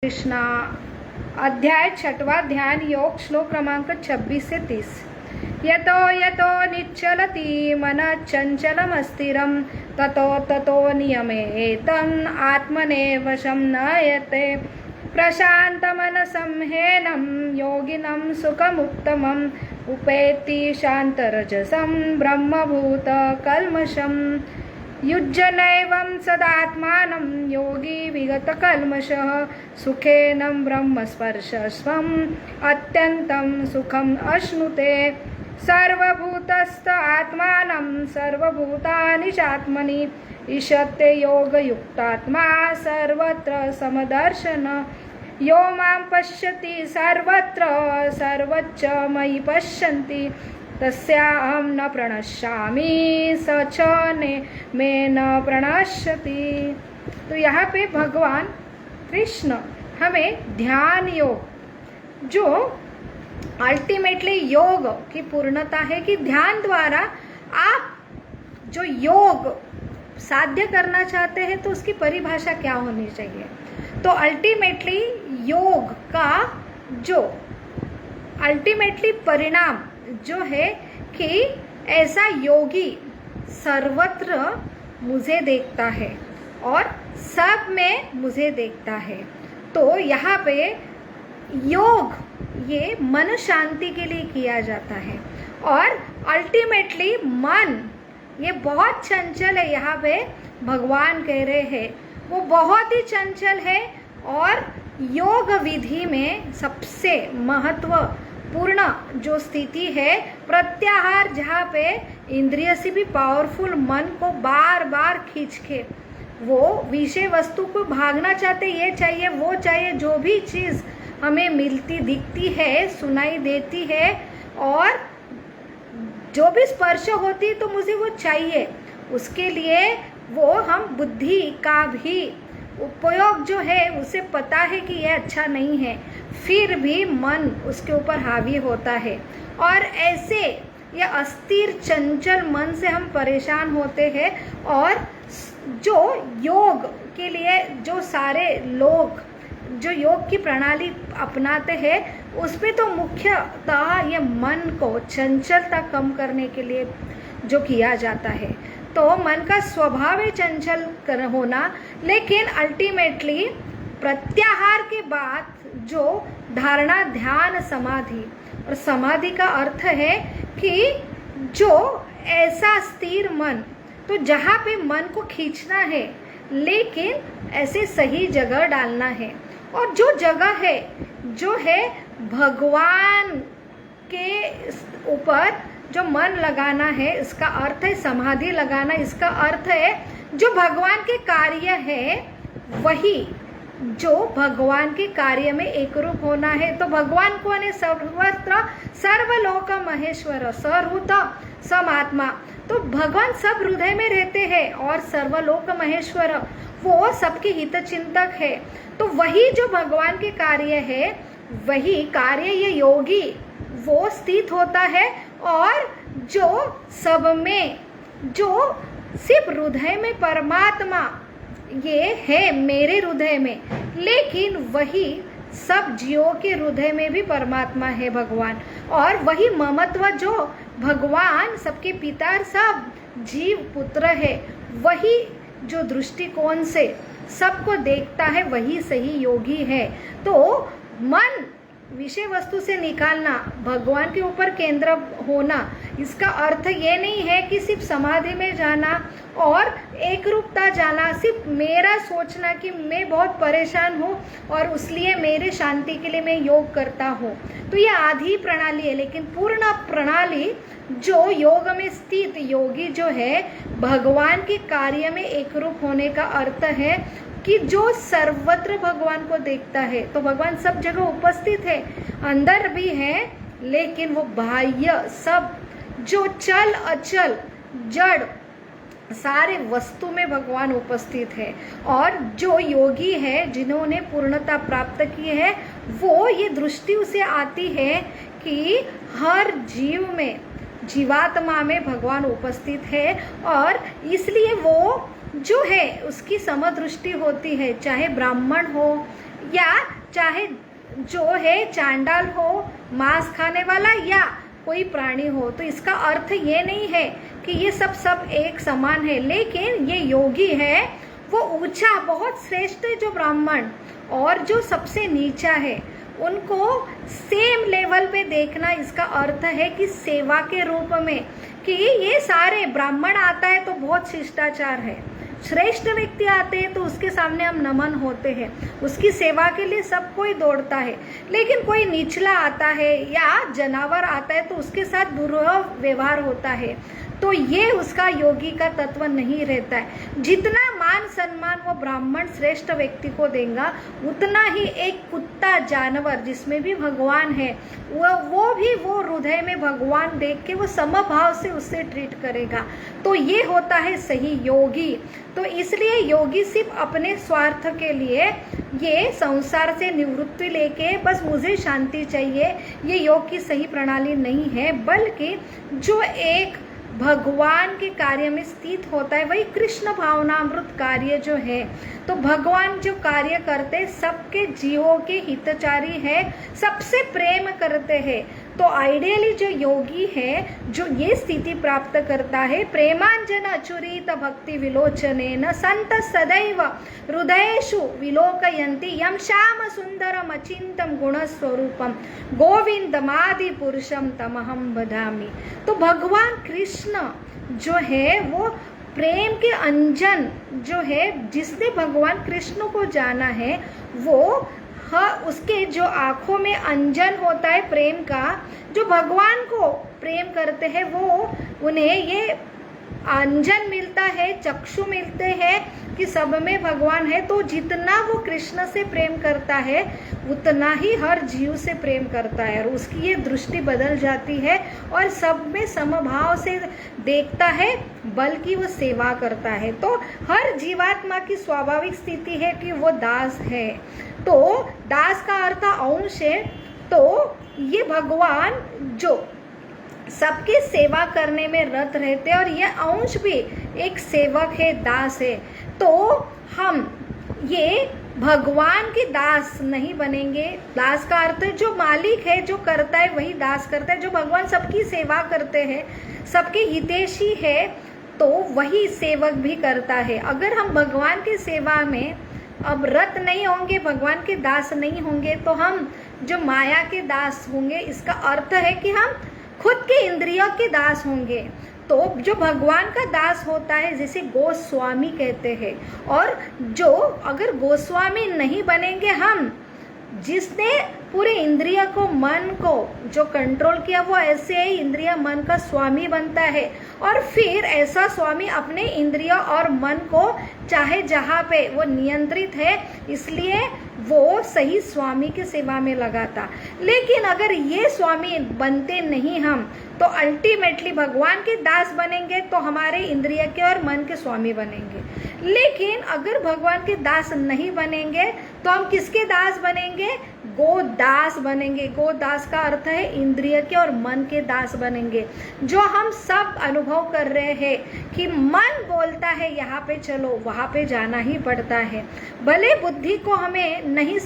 कृष्णा। अध्याय 6वां ध्यान योग श्लोक क्रमांक 26 से 30। यतो यतो निच्चलति मनः चञ्चलमस्थिरं ततो ततो नियमेतं आत्मने वशं नयते। प्रशान्तमनसं ह्येनं योगिनं सुखमुत्तमम् उपेति शान्तरजसं ब्रह्मभूतकल्मषम्। युज्यनैवं सदात्मानं योगी विगतकल्मषः सुखेन ब्रह्मस्पर्शस्वम् अत्यन्तं सुखम् अश्नुते। सर्वभूतस्थ आत्मानं सर्वभूतानि चात्मनि ईशते योगयुक्तात्मा सर्वत्र समदर्शन। यो मां पश्यति सर्वत्र सर्वच्च मयि पश्यन्ति तस्याहं न प्रणश्यामि स च मे न प्रणश्यति। तो यहाँ पे भगवान कृष्ण हमें ध्यान योग, जो अल्टीमेटली योग की पूर्णता है कि ध्यान द्वारा आप जो योग साध्य करना चाहते हैं तो उसकी परिभाषा क्या होनी चाहिए। तो अल्टीमेटली योग का जो अल्टीमेटली परिणाम जो है कि ऐसा योगी सर्वत्र मुझे देखता है और सब में मुझे देखता है। तो यहाँ पे योग ये मन शांति के लिए किया जाता है और अल्टीमेटली मन ये बहुत चंचल है। यहाँ पे भगवान कह रहे हैं वो बहुत ही चंचल है और योग विधि में सबसे महत्वपूर्ण जो स्थिति है प्रत्याहार, जहाँ पे इंद्रिय से भी पावरफुल मन को बार बार खींच के वो विषय वस्तु को भागना चाहते, ये चाहिए वो चाहिए, जो भी चीज़ हमें मिलती दिखती है सुनाई देती है और जो भी स्पर्श होती तो मुझे वो चाहिए, उसके लिए वो हम बुद्धि का भी उपयोग जो है उसे पता है कि यह अच्छा नहीं है, फिर भी मन उसके ऊपर हावी होता है और ऐसे ये अस्थिर चंचल मन से हम परेशान होते हैं। और जो योग के लिए जो सारे लोग जो योग की प्रणाली अपनाते हैं उस पे तो मुख्यतः ये मन को चंचलता कम करने के लिए जो किया जाता है। तो मन का स्वभाव है चंचल होना, लेकिन अल्टीमेटली प्रत्याहार के बाद जो धारणा ध्यान समाधि, और समाधि का अर्थ है कि जो ऐसा स्थिर मन, तो जहाँ पे मन को खींचना है लेकिन ऐसे सही जगह डालना है और जो जगह है जो है भगवान के ऊपर जो मन लगाना है, इसका अर्थ है समाधि लगाना। इसका अर्थ है जो भगवान के कार्य है वही जो भगवान के कार्य में एक रूप होना है। तो भगवान कौन है? सर्वत्र सर्वलोक महेश्वर सर्वभूत समात्मा। तो भगवान सब हृदय में रहते हैं और सर्वलोक महेश्वर वो सबके हित चिंतक है। तो वही जो भगवान के कार्य है वही कार्य ये योगी वो स्थित होता है और जो सब में, जो सिर्फ हृदय में परमात्मा ये है मेरे हृदय में, लेकिन वही सब जीवों के हृदय में भी परमात्मा है भगवान। और वही ममत्व जो भगवान सबके पिता सब जीव पुत्र है, वही जो दृष्टिकोण से सबको देखता है वही सही योगी है। तो मन विषय वस्तु से निकालना, भगवान के ऊपर केंद्र होना, इसका अर्थ ये नहीं है कि सिर्फ समाधि में जाना और एक रूपता जाना, सिर्फ मेरा सोचना कि मैं बहुत परेशान हूँ और इसलिए मेरे शांति के लिए मैं योग करता हूँ। तो ये आधी प्रणाली है, लेकिन पूर्ण प्रणाली जो योग में स्थित योगी जो है भगवान के कार्य में एक रूप होने का अर्थ है कि जो सर्वत्र भगवान को देखता है। तो भगवान सब जगह उपस्थित है, अंदर भी है, लेकिन वो बाह्य सब जो चल अचल जड़ सारे वस्तु में भगवान उपस्थित है। और जो योगी है जिन्होंने पूर्णता प्राप्त की है वो ये दृष्टि उसे आती है कि हर जीव में, जीवात्मा में भगवान उपस्थित है और इसलिए वो जो है उसकी समदृष्टि होती है, चाहे ब्राह्मण हो या चाहे जो है चांडाल हो, मांस खाने वाला, या कोई प्राणी हो। तो इसका अर्थ ये नहीं है कि ये सब एक समान है, लेकिन ये योगी है वो ऊंचा, बहुत श्रेष्ठ है जो ब्राह्मण, और जो सबसे नीचा है उनको सेम लेवल पे देखना। इसका अर्थ है कि सेवा के रूप में, कि ये सारे ब्राह्मण आता है तो बहुत शिष्टाचार है, श्रेष्ठ व्यक्ति आते हैं तो उसके सामने हम नमन होते हैं, उसकी सेवा के लिए सब कोई दौड़ता है। लेकिन कोई निचला आता है या जानवर आता है तो उसके साथ बुरा व्यवहार होता है, तो ये उसका योगी का तत्व नहीं रहता है। जितना मान सम्मान वो ब्राह्मण श्रेष्ठ व्यक्ति को देगा, उतना ही एक कुत्ता जानवर जिसमें भी भगवान है वो भी वो हृदय में भगवान देख के वो समभाव से उससे ट्रीट करेगा। तो ये होता है सही योगी। तो इसलिए योगी सिर्फ अपने स्वार्थ के लिए ये संसार से निवृत्ति लेके बस मुझे शांति चाहिए, ये योग की सही प्रणाली नहीं है, बल्कि जो एक भगवान के कार्य में स्थित होता है वही कृष्ण भावनामृत कार्य जो है। तो भगवान जो कार्य करते सबके जीवों के हितचारी है, सबसे प्रेम करते हैं। तो आइडियली जो योगी है जो ये स्थिति प्राप्त करता है, प्रेमांजन अचुरित भक्ति विलोचनेन संत सदैव हृदयेषु विलोकयन्ति यम श्याम सुंदरम अचिंतम गुणस्वरूपम गोविंदमादि पुरुषम तमहम भजामि। तो भगवान कृष्ण जो है वो प्रेम के अंजन जो है, जिसने भगवान कृष्ण को जाना है वो उसके जो आंखों में अंजन होता है प्रेम का, जो भगवान को प्रेम करते हैं वो उन्हें ये अंजन मिलता है, चक्षु मिलते हैं कि सब में भगवान है। तो जितना वो कृष्ण से प्रेम करता है उतना ही हर जीव से प्रेम करता है, और उसकी ये दृष्टि बदल जाती है और सब में समभाव से देखता है, बल्कि वो सेवा करता है। तो हर जीवात्मा की स्वाभाविक स्थिति है कि वो दास है। तो दास का अर्थ अंश है। तो ये भगवान जो सबके सेवा करने में रत रहते और ये अंश भी एक सेवक है, दास है। तो हम ये भगवान के दास नहीं बनेंगे। दास का अर्थ है जो मालिक है, जो करता है वही दास करता है। जो भगवान सबकी सेवा करते हैं, सबके हितैषी है, तो वही सेवक भी करता है। अगर हम भगवान की सेवा में अब रत नहीं होंगे, भगवान के दास नहीं होंगे, तो हम जो माया के दास होंगे। इसका अर्थ है कि हम खुद के इंद्रियों के दास होंगे। तो जो भगवान का दास होता है, जैसे गोस्वामी कहते हैं, और जो अगर गोस्वामी नहीं बनेंगे हम, जिसने पूरे इंद्रिय को, मन को जो कंट्रोल किया, वो ऐसे ही इंद्रिय मन का स्वामी बनता है। और फिर ऐसा स्वामी अपने इंद्रिय और मन को चाहे जहाँ पे वो नियंत्रित है, इसलिए वो सही स्वामी की सेवा में लगाता। लेकिन अगर ये स्वामी बनते नहीं हम, तो अल्टीमेटली भगवान के दास बनेंगे, तो हमारे इंद्रिय के और मन के स्वामी बनेंगे। लेकिन अगर भगवान के दास नहीं बनेंगे तो हम किसके दास बनेंगे? गोदास बनेंगे। गोदास का अर्थ है इंद्रिय के और मन के दास बनेंगे। जो हम सब अनुभव कर रहे हैं कि मन बोलता है यहाँ पे चलो, वहाँ पे जाना ही पड़ता है। भले बुद्धि को हमें नहीं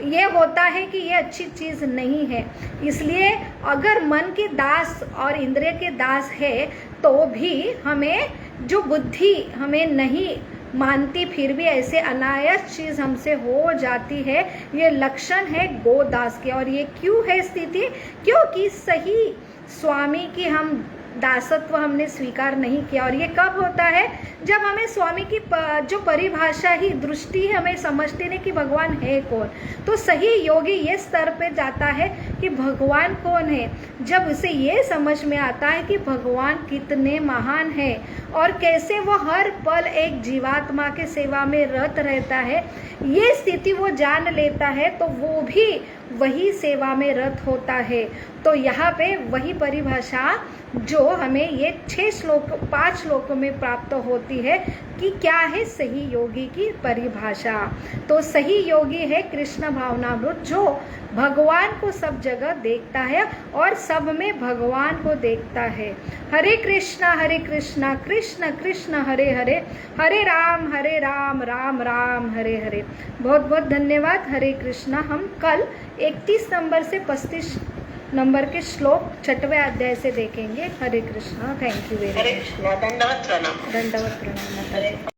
ये होता है कि ये अच्छी चीज नहीं है, इसलिए अगर मन के दास और इंद्रिय के दास है तो भी हमें जो बुद्धि हमें नहीं मानती, फिर भी ऐसे अनायास चीज हमसे हो जाती है। ये लक्षण है गोदास के। और ये क्यों है स्थिति? क्योंकि सही स्वामी की हम दासत्व हमने स्वीकार नहीं किया। और ये कब होता है? जब हमें स्वामी की जो परिभाषा ही, दृष्टि हमें समझते नहीं कि भगवान है कौन। तो सही योगी ये स्तर पे जाता है कि भगवान कौन है। जब उसे ये समझ में आता है कि भगवान कितने महान है और कैसे वो हर पल एक जीवात्मा के सेवा में रत रहता है, ये स्थिति वो जान लेता है, तो वो भी वही सेवा में रत होता है। तो यहाँ पे वही परिभाषा जो जो हमें ये 5 श्लोकों में प्राप्त होती है कि क्या है सही योगी की परिभाषा। तो सही योगी है कृष्ण भावनामृत, जो भगवान को सब जगह देखता है और सब में भगवान को देखता है। हरे कृष्णा कृष्ण कृष्ण हरे हरे, हरे राम राम राम हरे हरे। बहुत बहुत धन्यवाद। हरे कृष्णा। हम कल 31 नंबर से 35 नंबर के श्लोक 6वें अध्याय से देखेंगे। Hare Krishna. Thank you very much. दंडवत प्रणाम। दंडवत प्रणाम माता जी।